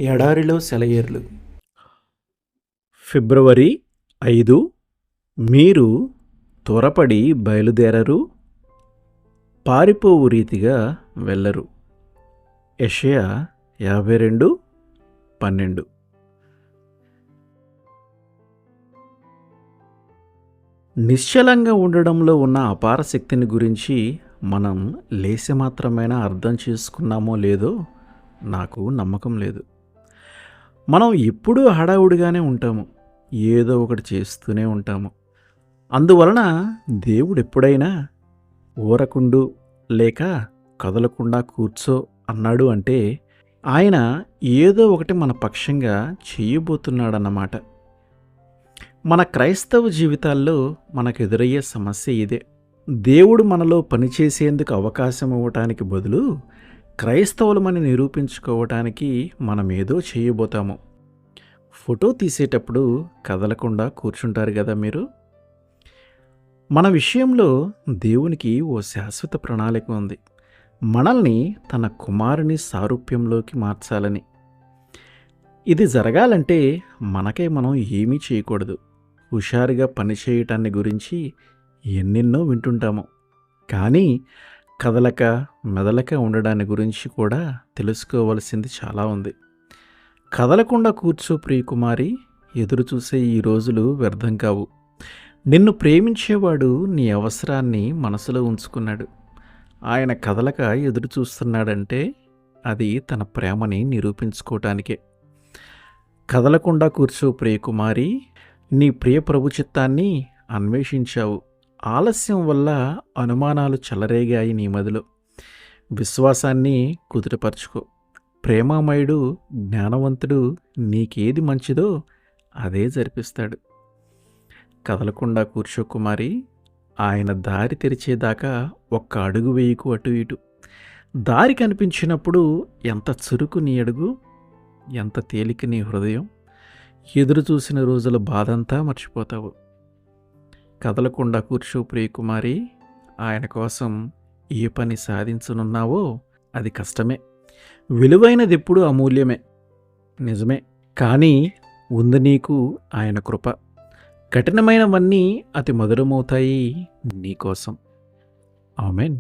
ఎడారిలో సెలయేర్లు. ఫిబ్రవరి 5. మీరు త్వరపడి బయలుదేరరు, పారిపోవు రీతిగా వెళ్ళరు. యెషయా 52:12. నిశ్చలంగా ఉండడంలో ఉన్న అపార శక్తిని గురించి మనం లేశమాత్రమైనా అర్థం చేసుకున్నామో లేదో నాకు నమ్మకం లేదు. మనం ఎప్పుడూ హడావుడిగానే ఉంటాము, ఏదో ఒకటి చేస్తూనే ఉంటాము. అందువలన దేవుడు ఎప్పుడైనా ఊరకుండు లేక కదలకుండా కూర్చో అన్నాడు అంటే ఆయన ఏదో ఒకటి మన పక్షంగా చేయబోతున్నాడన్నమాట. మన క్రైస్తవ జీవితాల్లో మనకు ఎదురయ్యే సమస్య ఇదే. దేవుడు మనలో పనిచేసేందుకు అవకాశం ఇవ్వటానికి బదులు క్రైస్తవులమని నిరూపించుకోవటానికి మనం ఏదో చేయబోతాము. ఫోటో తీసేటప్పుడు కదలకుండా కూర్చుంటారు కదా మీరు. మన విషయంలో దేవునికి ఓ శాశ్వత ప్రణాళిక ఉంది. మనల్ని తన కుమారుని సారూప్యంలోకి మార్చాలని. ఇది జరగాలంటే మనకై మనం ఏమీ చేయకూడదు. హుషారుగా పనిచేయటాన్ని గురించి ఎన్నెన్నో వింటుంటాము, కానీ కదలక మెదలక ఉండడాన్ని గురించి కూడా తెలుసుకోవలసింది చాలా ఉంది. కదలకుండా కూర్చో ప్రియకుమారి, ఎదురు చూసే ఈ రోజులు వ్యర్థం కావు. నిన్ను ప్రేమించేవాడు నీ అవసరాన్ని మనసులో ఉంచుకున్నాడు. ఆయన కదలక ఎదురు చూస్తున్నాడంటే అది తన ప్రేమని నిరూపించుకోవటానికే. కదలకుండా కూర్చో ప్రియకుమారి, నీ ప్రియ ప్రభు చిత్తాన్ని అన్వేషించావు. ఆలస్యం వల్ల అనుమానాలు చెలరేగాయి నీ మదిలో. విశ్వాసాన్ని కుదుటపరుచుకో. ప్రేమామయుడు, జ్ఞానవంతుడు నీకేది మంచిదో అదే జరిపిస్తాడు. కదలకుండా కూర్చో కుమారి, ఆయన దారి తెరిచేదాకా ఒక్క అడుగు వేయకు అటు ఇటు. దారి కనిపించినప్పుడు ఎంత చురుకు నీ అడుగు, ఎంత తేలిక నీ హృదయం. ఎదురు చూసిన రోజుల బాధంతా మర్చిపోతావు. కదలకుండా కూర్చో ప్రియకుమారి, ఆయన కోసం ఏ పని సాధించనున్నావో అది కష్టమే. విలువైనది ఎప్పుడూ అమూల్యమే, నిజమే. కానీ ఉంది నీకు ఆయన కృప. కఠినమైనవన్నీ అతి మధురమవుతాయి నీకోసం. ఆమెన్.